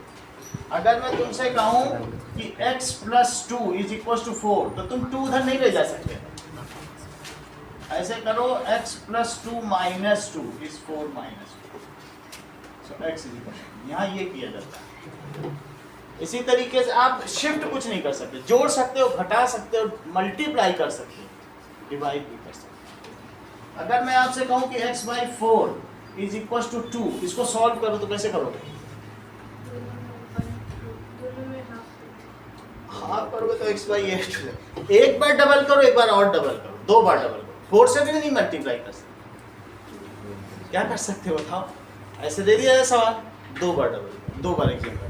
अगर मैं तुमसे कहूं कि x plus 2 is equals to 4, तो तुम 2 उधर नहीं ले जा सकते, ऐसे करो x plus 2 minus 2 is 4 minus 2, so x is equal to, यहाँ ये किया जाता है। इसी तरीके से आप शिफ्ट कुछ नहीं कर सकते, जोड़ सकते हो घटा सकते हो मल्टीप्लाई कर सकते हो डिवाइड भी कर सकते हो। अगर मैं आपसे कहूं कि x by 4 is equals to 2, इसको सॉल्व करो तो कैसे करोगे, दोनों में हाफ हाफ करोगे तो x by 8, एक बार डबल करो एक बार और डबल करो, 2 बार डबल करो, 4 से भी नहीं मल्टीप्लाई कर सकते, क्या कर सकते हो बताओ, ऐसे दे दिया है सवाल, 2 बार डबल करो, 2 बार एग्जाम करो,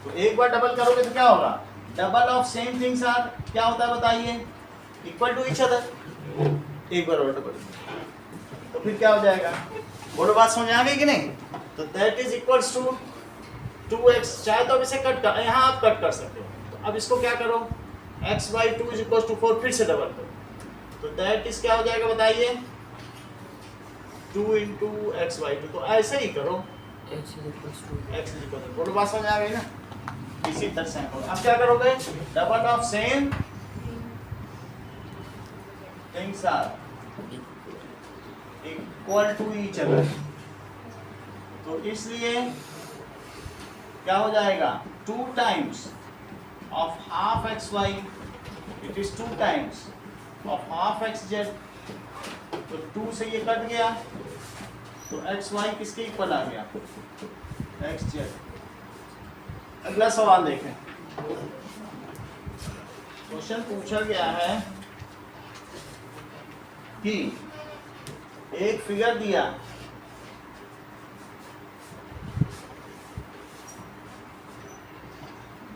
तो एक बार डबल करोगे तो क्या होगा, double of same things are क्या होता है बताइए, इक्वल टू ईच अदर, एक बार और डबल, तो फिर क्या हो जाएगा, बोलो बात समझ आ गई कि नहीं। तो that is equals to 2x, चाहे तो अब इसे कट कर, यहाँ आप कट कर सकते हो, तो अब इसको क्या करो, x by 2 is equals to 4, फिर से डबल करो, तो दैट इज क्या हो जाएगा बताइए, 2 into x by 2, तो ऐसे ही करो, x is equal to, बोलो बात समझ आ गई ना, इसी तरह से करो। अब क्या करोगे, double of same things are equal to each other, तो इसलिए क्या हो जाएगा, 2 times of half xy, it is 2 times of half xz, तो 2 से ये कट गया, तो xy किसके इक्वल आ गया, xz। अगला सवाल देखें, क्वेश्चन पूछा गया है कि एक फिगर दिया,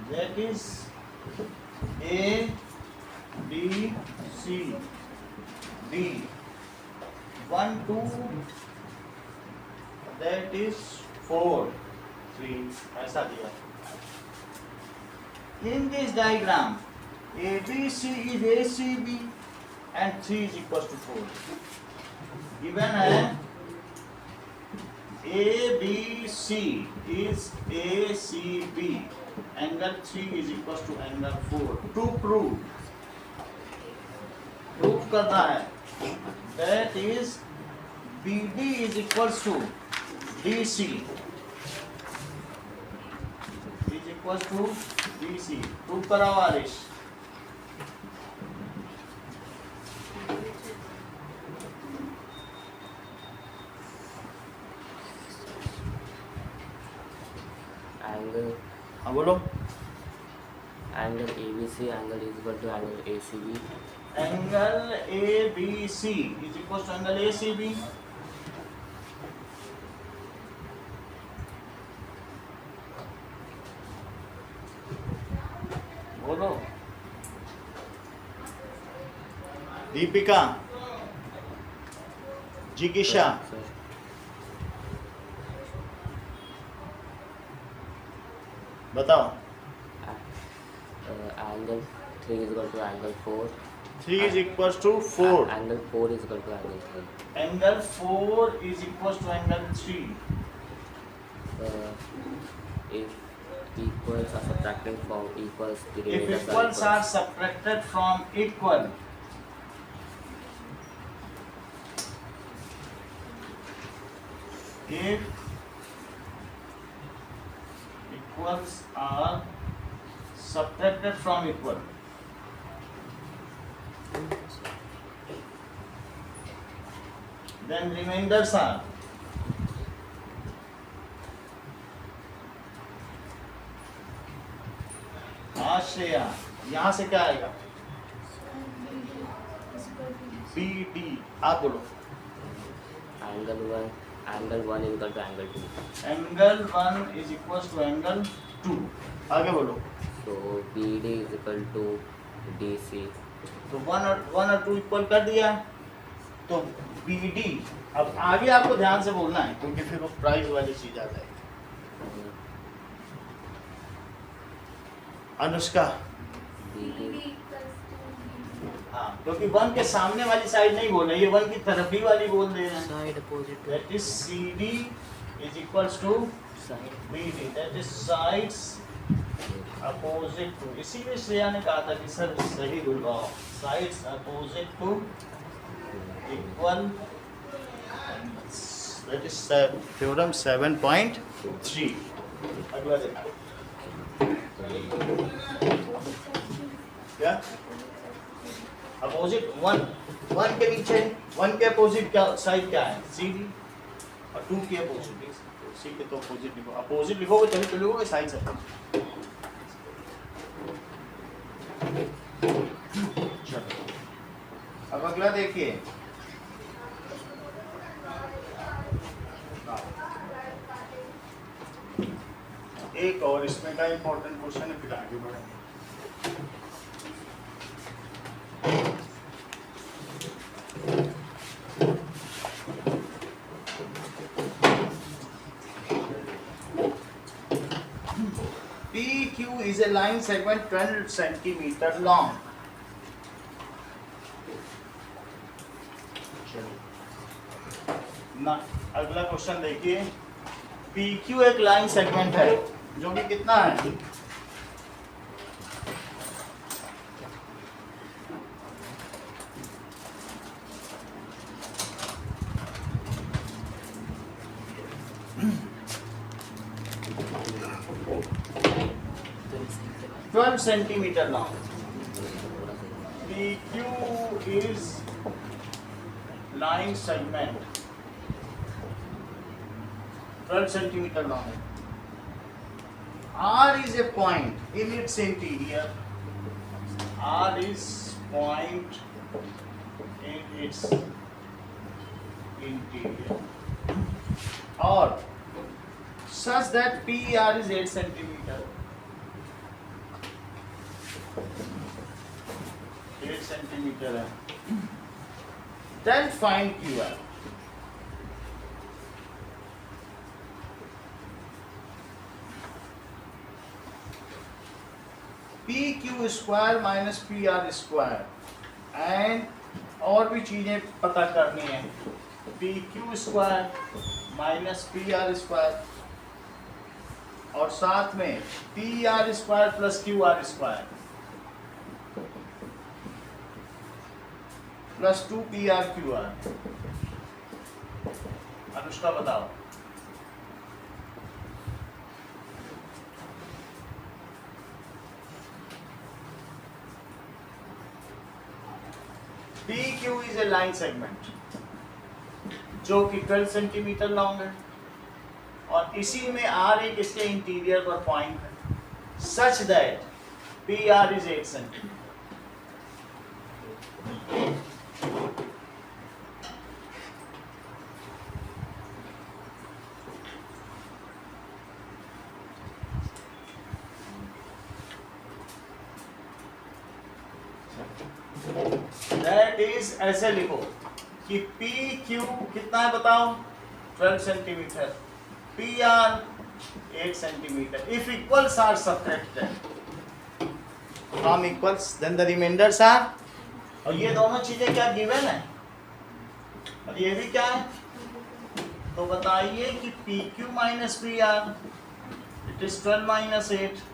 that is A B C D 1 2, that is 4 3, ऐसा दिया। In this diagram, ABC is ACB and 3 is equals to 4. Given है ABC is ACB, angle 3 is equals to angle 4. To prove करना है, that is BD is equals to DC is equals to DC. Prove कराओ Aarish. Angle हाँ बोलो. angle ABC angle is equal to angle ACB. Angle ABC is equals to angle ACB. बोलो. Deepika, जिगिशा, Sir, बताओ. angle 3 is equal to angle 4. 3 is equals to 4. Angle 4 is equal to angle 3. Angle 4 is equals to angle 3. If equals are subtracted from equals, the If remainders equals are subtracted from equal, if equals are subtracted from equal, then remainders are Shreya. यहाँ से क्या आएगा? BD. आप बोलो. angle 1 is equal to angle 2. Angle 1 is equals to angle 2. आगे बोलो. So BD is equal to DC. तो 1 और 2 इक्वल कर दिया. तो BD. अब आगे आपको ध्यान से बोलना है क्योंकि फिर वो प्राइस वाली चीज आ जाएगी. अनुष्का. BD हाँ, क्योंकि 1 के सामने वाली साइड नहीं बोल रहे, ये 1 की तरफ ही वाली बोल दे रहे हैं. side opposite to That is CD is equals to side. BD. That is sides opposite to. इसीलिए श्रेया ने कहा था कि सर सही बुलवाओ. Sides opposite to equal. That is theorem 7.3. अगला देखा. क्या? अपोजिट 1 के पीछे 1 के अपोजिट क्या साइड क्या है? CD. और 2 के अपोजिट सी के तो अपोजिट लिखो. अपोजिट लिखोगे तभी तो लिखोगे साइड से. चलो अब अगला देखिए. एक और इसमें का इम्पोर्टेंट क्वेश्चन है, फिर आगे बढ़ेंगे. PQ is a line segment 12 centimeter long. ना अगला क्वेश्चन देखिए. PQ एक लाइन सेगमेंट है जो कि कितना है? तो 12 centimeter long. PQ is line segment 12 centimeter long. R is a point in its interior. R is point in its interior. Or such that PR is 8 centimeter. 8 centimeter है. Then find QR. PQ square minus PR square and और भी चीजें पता करनी है. PQ square minus PR square और साथ में PR square plus QR square plus 2 PR QR. Anushka बताओ. PQ is a line segment जो कि 12 सेंटीमीटर लॉन्ग है और इसी में R एक इसके इंटीरियर पर पॉइंट है such that PR is 8 centimetre. That is ऐसे लिखो कि पी क्यू कितना है बताओ 12 centimetre P R 8 centimetre if equals are subtracted from equals then the remainders are और ये दोनों चीजें क्या गिवन है और ये भी क्या है तो बताइए कि P Q minus P R it is 12 minus 8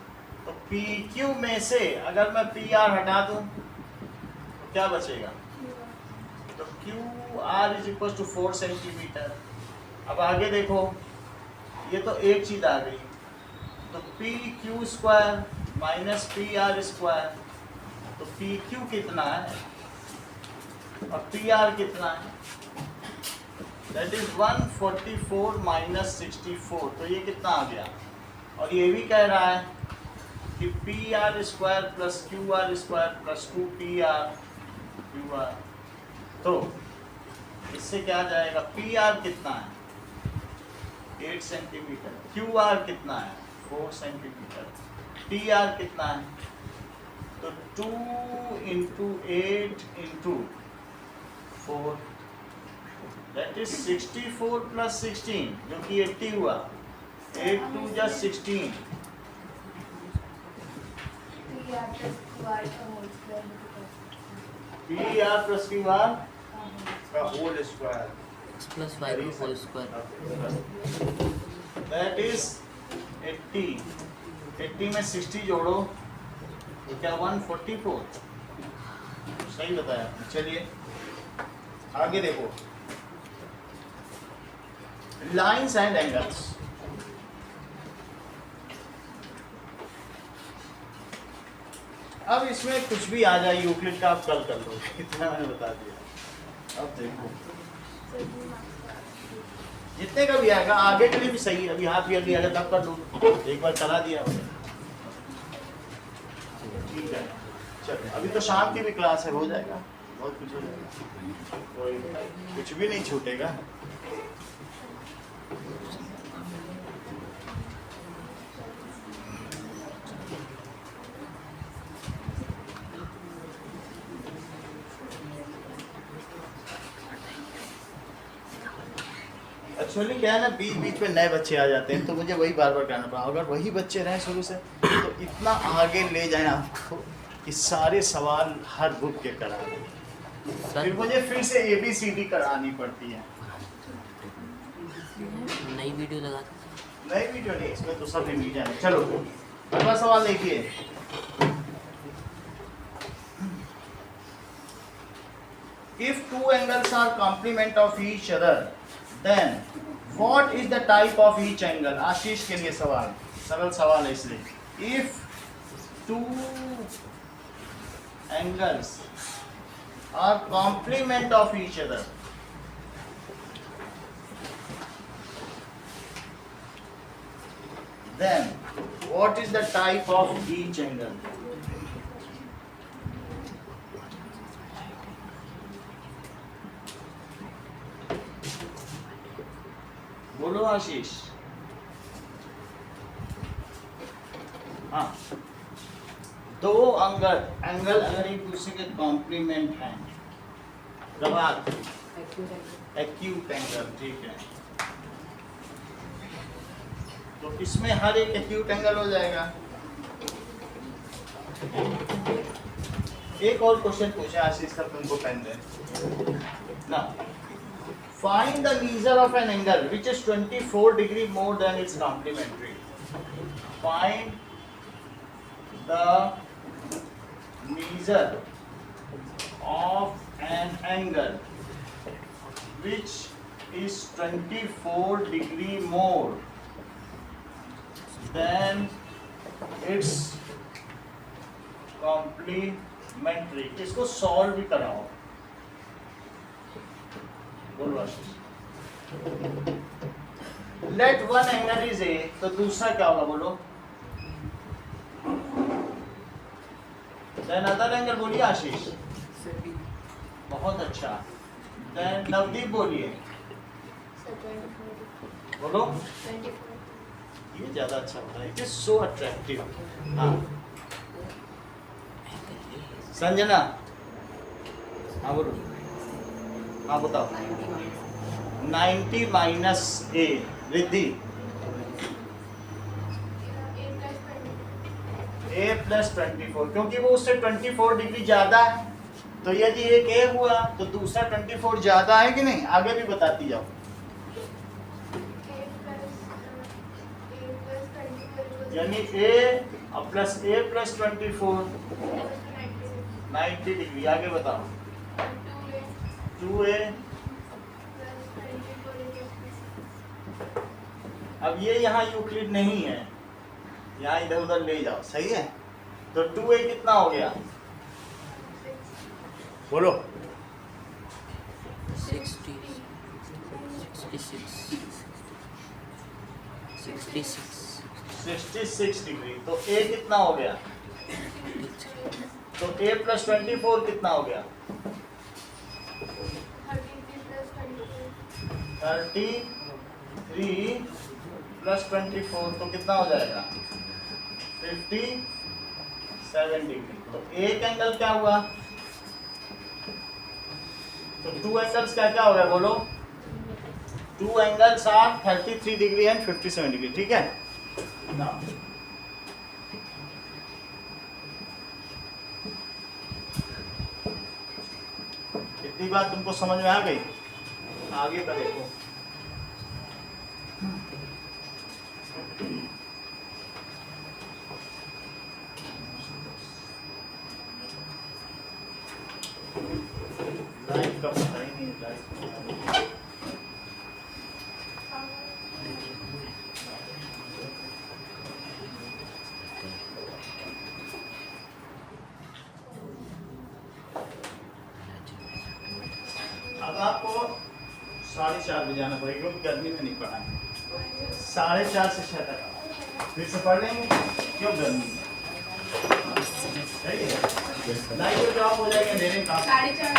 तो पी क्यू में से अगर मैं पी आर हटा दूं तो क्या बचेगा तो Q R is equal to 4 centimetre. अब आगे देखो ये तो एक चीज आ गई तो P Q square minus P R square तो पी क्यू कितना है और पी आर कितना है दैट इज 144 माइनस 64 तो ये कितना आ गया और ये भी कह रहा है कि P R square plus Q are square plus 2 P R Q R तो इससे क्या आ जाएगा पी आर कितना है 8 सेंटीमीटर क्यू आर कितना है 4 सेंटीमीटर टी आर कितना है तो 2 into 8 into 4 that is 64 plus 16 जो कि 80 हुआ 8 2 just 16 P R plus Q R का whole square x plus y का whole square. दैट इज 80 में 60 जोड़ो तो क्या 144 सही बताया आपने। चलिए आगे देखो लाइंस एंड एंगल्स अब इसमें कुछ भी आ जाए यूक्लिड का आप कल कर लो इतना मैंने बता दिया। अब देखो जितने का भी आएगा आगे के लिए भी सही है अभी हाथ ईयर लिया तब कर लो एक बार करा दिया ठीक है चलो अभी तो शाम की भी क्लास है हो जाएगा बहुत कुछ हो जाएगा कोई कुछ भी नहीं छूटेगा। एक्चुअली क्या है ना बीच बीच में नए बच्चे आ जाते हैं तो मुझे वही बार बार करना पड़ा अगर वही बच्चे रहें शुरू से तो इतना आगे ले जाए आपको कि सारे सवाल हर बुक के करा दें फिर मुझे फिर से ABCD करानी पड़ती है। नई वीडियो लगा दो। नई वीडियो नहीं इसमें तो सब रिवीजन है। चलो अगला सवाल देखिए if two angles are complement of each other then what is the type of each angle आशीष के लिए सवाल सरल सवाल है इसलिए if two angles are complement of each other then what is the type of each angle बोलो आशीष। हाँ दो एंगल अगर एक दूसरे के कॉम्प्लीमेंट हैं प्रभात एक्यूट एंगल ठीक है तो इसमें हर एक एक्यूट एंगल हो जाएगा। एक और क्वेश्चन पूछा आशीष का तुमको पेन दे ना find the measure of an angle which is 24 degree more than its complementary find the measure of an angle which is 24 degree more than its complementary इसको सॉल्व भी कराओ बोलो Ashish. Let one angle is A, तो दूसरा क्या होगा बोलो। Then other angle बोलिए आशीष। बहुत अच्छा। देन नवदीप बोलिए। Sir, 24. बोलो। 24. ये ज्यादा अच्छा होता है, इट इज सो अट्रैक्टिव। हाँ संजना, हाँ बोलो। हाँ बताओ। 90 माइनस ए, रिद्धि। ए प्लस 24, क्योंकि वो उससे 24 डिग्री ज्यादा है, तो यदि एक ए हुआ तो दूसरा 24 ज्यादा है कि नहीं, आगे भी बताती जाओ। यानी ए प्लस ए प्लस 24 90 डिग्री, आगे बताओ। 2a, अब ये यहाँ यूक्लिड नहीं है, यहाँ इधर उधर ले जाओ, सही है। तो 2a कितना हो गया बोलो। 66 66 डिग्री, तो a कितना हो गया। तो a प्लस 24 कितना हो गया। 33 प्लस 24 तो कितना हो जाएगा 57 डिग्री। तो एक एंगल क्या हुआ, तो टू एंगल्स क्या क्या हो गया बोलो। Two angles are 33 degree and 57 degree, ठीक है ना। इतनी बात तुमको समझ में आ गई, आगे का देखो। लाइट का पता ही नहीं, लाइट अब आपको 4:30 बजे आना पड़ेगा, क्योंकि गर्मी में नहीं पढ़ाएंगे। 4:30 से 6 तक फिर से पढ़ लेंगे, क्यों गर्मी में। सही है, लाइट जॉब हो जाएगा, मेरे काम 4:30